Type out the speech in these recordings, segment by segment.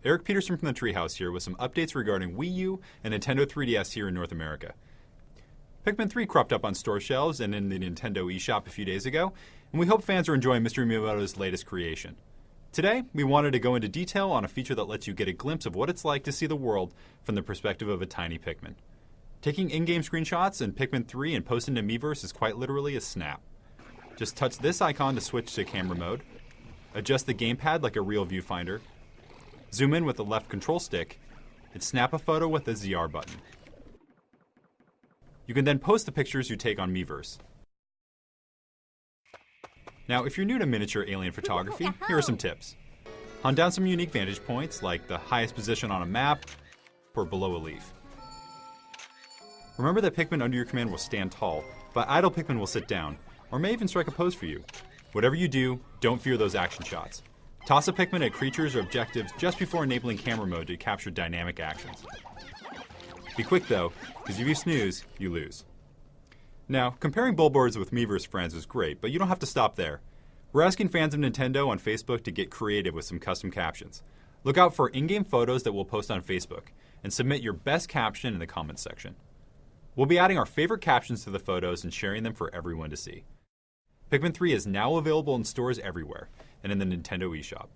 Eric Peterson from the Treehouse here with some updates regarding Wii U and Nintendo 3DS here in North America. Pikmin 3 cropped up on store shelves and in the Nintendo eShop a few days ago, and we hope fans are enjoying Mr. Miyamoto's latest creation. Today, we wanted to go into detail on a feature that lets you get a glimpse of what it's like to see the world from the perspective of a tiny Pikmin. Taking in-game screenshots in Pikmin 3 and posting to Miiverse is quite literally a snap. Just touch this icon to switch to camera mode, adjust the gamepad like a real viewfinder, zoom in with the left control stick, and snap a photo with the ZR button. You can then post the pictures you take on Miiverse. Now, if you're new to miniature alien photography, here are some tips. Hunt down some unique vantage points, like the highest position on a map or below a leaf. Remember that Pikmin under your command will stand tall, but idle Pikmin will sit down, or may even strike a pose for you. Whatever you do, don't fear those action shots. Toss a Pikmin at creatures or objectives just before enabling camera mode to capture dynamic actions. Be quick though, because if you snooze, you lose. Now, comparing billboards with Miiverse friends is great, but you don't have to stop there. We're asking fans of Nintendo on Facebook to get creative with some custom captions. Look out for in-game photos that we'll post on Facebook, and submit your best caption in the comments section. We'll be adding our favorite captions to the photos and sharing them for everyone to see. Pikmin 3 is now available in stores everywhere, and in the Nintendo eShop.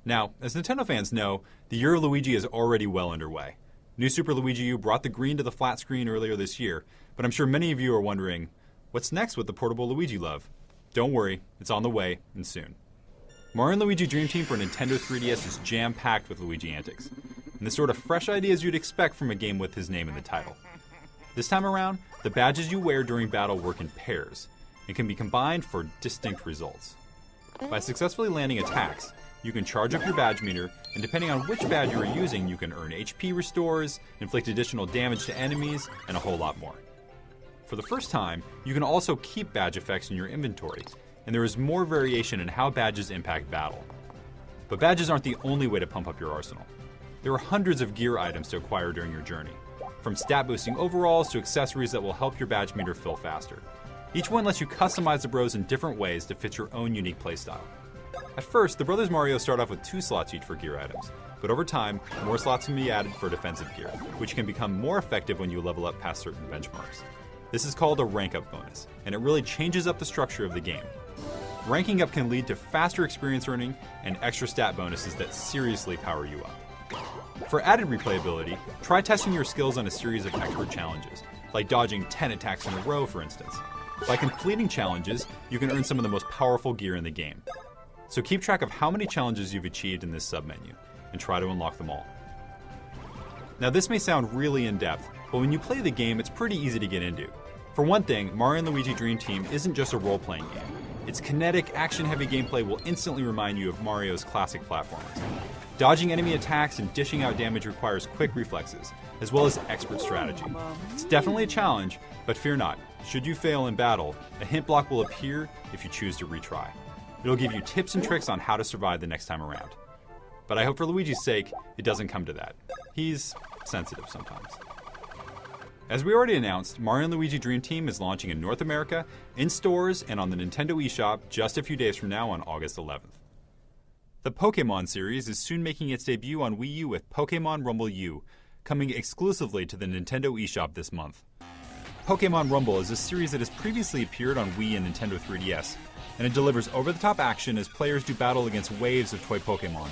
Now, as Nintendo fans know, the Year of Luigi is already well underway. New Super Luigi U brought the green to the flat screen earlier this year, but I'm sure many of you are wondering, what's next with the portable Luigi love? Don't worry, it's on the way, and soon. Mario & Luigi Dream Team for Nintendo 3DS is jam-packed with Luigi antics, and the sort of fresh ideas you'd expect from a game with his name in the title. This time around, the badges you wear during battle work in pairs, and can be combined for distinct results. By successfully landing attacks, you can charge up your badge meter, and depending on which badge you are using, you can earn HP restores, inflict additional damage to enemies, and a whole lot more. For the first time, you can also keep badge effects in your inventory, and there is more variation in how badges impact battle. But badges aren't the only way to pump up your arsenal. There are hundreds of gear items to acquire during your journey, from stat-boosting overalls to accessories that will help your badge meter fill faster. Each one lets you customize the bros in different ways to fit your own unique playstyle. At first, the Brothers Mario start off with 2 slots each for gear items, but over time, more slots can be added for defensive gear, which can become more effective when you level up past certain benchmarks. This is called a rank up bonus, and it really changes up the structure of the game. Ranking up can lead to faster experience earning and extra stat bonuses that seriously power you up. For added replayability, try testing your skills on a series of expert challenges, like dodging 10 attacks in a row, for instance. By completing challenges, you can earn some of the most powerful gear in the game. So keep track of how many challenges you've achieved in this submenu, and try to unlock them all. Now this may sound really in-depth, but when you play the game, it's pretty easy to get into. For one thing, Mario & Luigi Dream Team isn't just a role-playing game. Its kinetic, action-heavy gameplay will instantly remind you of Mario's classic platformers. Dodging enemy attacks and dishing out damage requires quick reflexes, as well as expert strategy. It's definitely a challenge, but fear not. Should you fail in battle, a hint block will appear if you choose to retry. It'll give you tips and tricks on how to survive the next time around. But I hope for Luigi's sake, it doesn't come to that. He's sensitive sometimes. As we already announced, Mario & Luigi Dream Team is launching in North America, in stores, and on the Nintendo eShop just a few days from now on August 11th. The Pokémon series is soon making its debut on Wii U with Pokémon Rumble U, coming exclusively to the Nintendo eShop this month. Pokémon Rumble is a series that has previously appeared on Wii and Nintendo 3DS, and it delivers over-the-top action as players do battle against waves of toy Pokémon.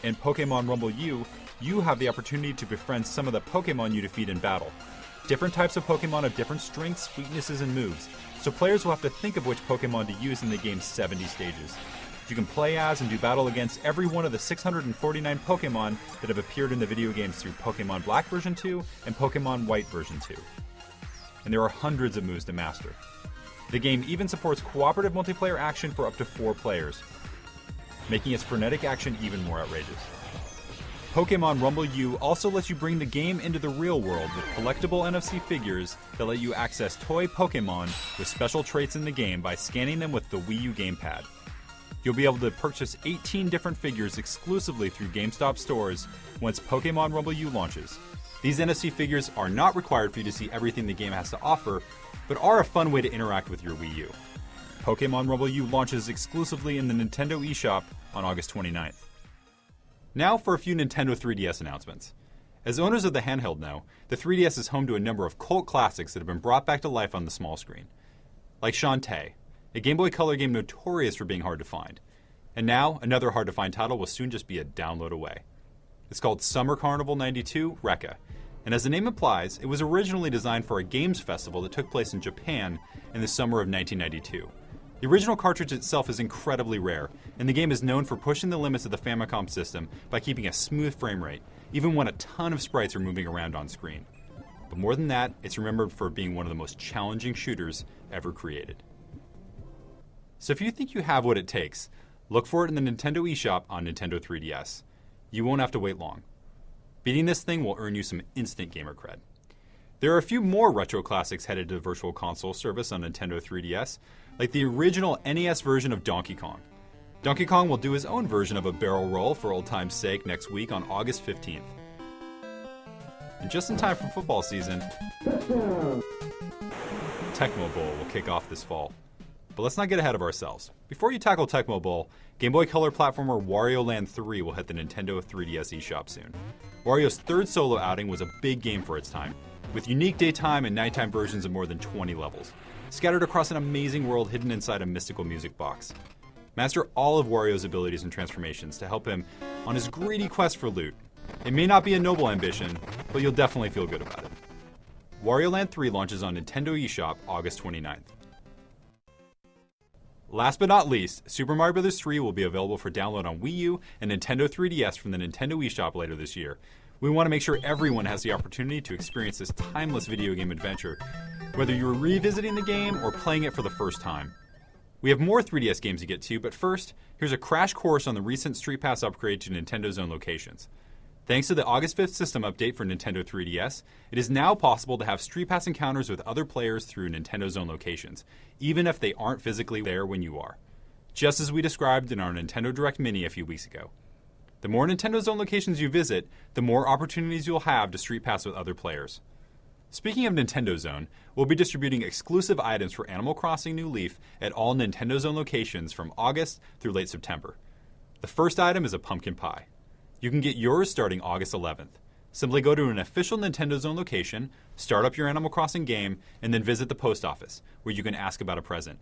In Pokémon Rumble U, you have the opportunity to befriend some of the Pokémon you defeat in battle. Different types of Pokémon have different strengths, weaknesses, and moves, so players will have to think of which Pokémon to use in the game's 70 stages. You can play as and do battle against every one of the 649 Pokémon that have appeared in the video games through Pokémon Black version 2 and Pokémon White version 2. And there are hundreds of moves to master. The game even supports cooperative multiplayer action for up to 4 players, making its frenetic action even more outrageous. Pokémon Rumble U also lets you bring the game into the real world with collectible NFC figures that let you access toy Pokémon with special traits in the game by scanning them with the Wii U gamepad. You'll be able to purchase 18 different figures exclusively through GameStop stores once Pokémon Rumble U launches. These NFC figures are not required for you to see everything the game has to offer, but are a fun way to interact with your Wii U. Pokémon Rumble U launches exclusively in the Nintendo eShop on August 29th. Now for a few Nintendo 3DS announcements. As owners of the handheld know, the 3DS is home to a number of cult classics that have been brought back to life on the small screen. Like Shantae, a Game Boy Color game notorious for being hard to find. And now, another hard-to-find title will soon just be a download away. It's called Summer Carnival 92 Rekka, and as the name implies, it was originally designed for a games festival that took place in Japan in the summer of 1992. The original cartridge itself is incredibly rare, and the game is known for pushing the limits of the Famicom system by keeping a smooth frame rate, even when a ton of sprites are moving around on screen. But more than that, it's remembered for being one of the most challenging shooters ever created. So if you think you have what it takes, look for it in the Nintendo eShop on Nintendo 3DS. You won't have to wait long. Beating this thing will earn you some instant gamer cred. There are a few more retro classics headed to the Virtual Console service on Nintendo 3DS, like the original NES version of Donkey Kong. Donkey Kong will do his own version of a barrel roll for old time's sake next week on August 15th. And just in time for football season, Tecmo Bowl will kick off this fall. But let's not get ahead of ourselves. Before you tackle Tecmo Bowl, Game Boy Color platformer Wario Land 3 will hit the Nintendo 3DS eShop soon. Wario's third solo outing was a big game for its time, with unique daytime and nighttime versions of more than 20 levels, scattered across an amazing world hidden inside a mystical music box. Master all of Wario's abilities and transformations to help him on his greedy quest for loot. It may not be a noble ambition, but you'll definitely feel good about it. Wario Land 3 launches on Nintendo eShop August 29th. Last but not least, Super Mario Bros. 3 will be available for download on Wii U and Nintendo 3DS from the Nintendo eShop later this year. We want to make sure everyone has the opportunity to experience this timeless video game adventure, whether you're revisiting the game or playing it for the first time. We have more 3DS games to get to, but first, here's a crash course on the recent Street Pass upgrade to Nintendo's own locations. Thanks to the August 5th system update for Nintendo 3DS, it is now possible to have Street Pass encounters with other players through Nintendo's own locations, even if they aren't physically there when you are. Just as we described in our Nintendo Direct Mini a few weeks ago. The more Nintendo's own locations you visit, the more opportunities you'll have to Street Pass with other players. Speaking of Nintendo Zone, we'll be distributing exclusive items for Animal Crossing New Leaf at all Nintendo Zone locations from August through late September. The first item is a pumpkin pie. You can get yours starting August 11th. Simply go to an official Nintendo Zone location, start up your Animal Crossing game, and then visit the post office, where you can ask about a present.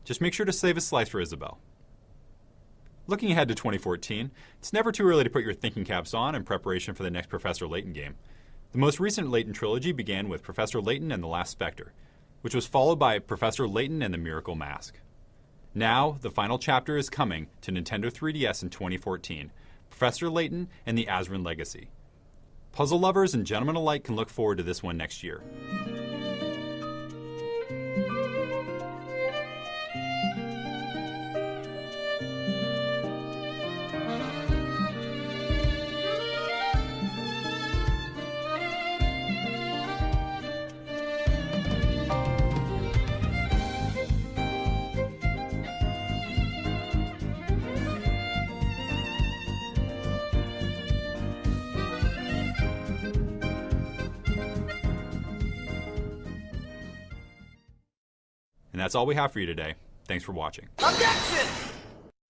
Just make sure to save a slice for Isabelle. Looking ahead to 2014, it's never too early to put your thinking caps on in preparation for the next Professor Layton game. The most recent Layton trilogy began with Professor Layton and the Last Spectre, which was followed by Professor Layton and the Miracle Mask. Now, the final chapter is coming to Nintendo 3DS in 2014, Professor Layton and the Azran Legacy. Puzzle lovers and gentlemen alike can look forward to this one next year. And that's all we have for you today. Thanks for watching. Objection!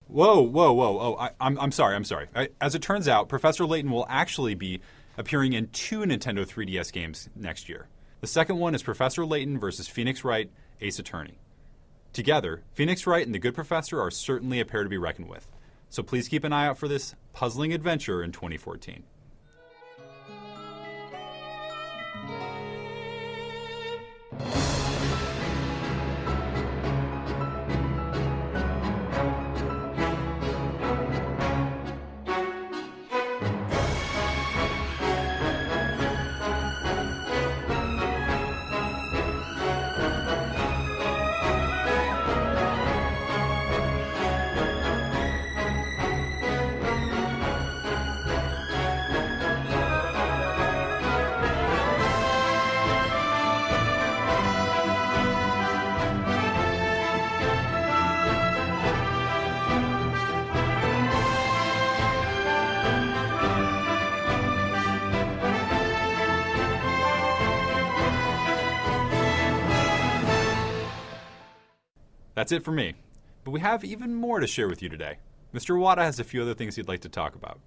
Whoa. Oh, I'm sorry. As it turns out, Professor Layton will actually be appearing in 2 Nintendo 3DS games next year. The second one is Professor Layton vs. Phoenix Wright, Ace Attorney. Together, Phoenix Wright and the Good Professor are certainly a pair to be reckoned with. So please keep an eye out for this puzzling adventure in 2014. That's it for me. But we have even more to share with you today. Mr. Iwata has a few other things he'd like to talk about.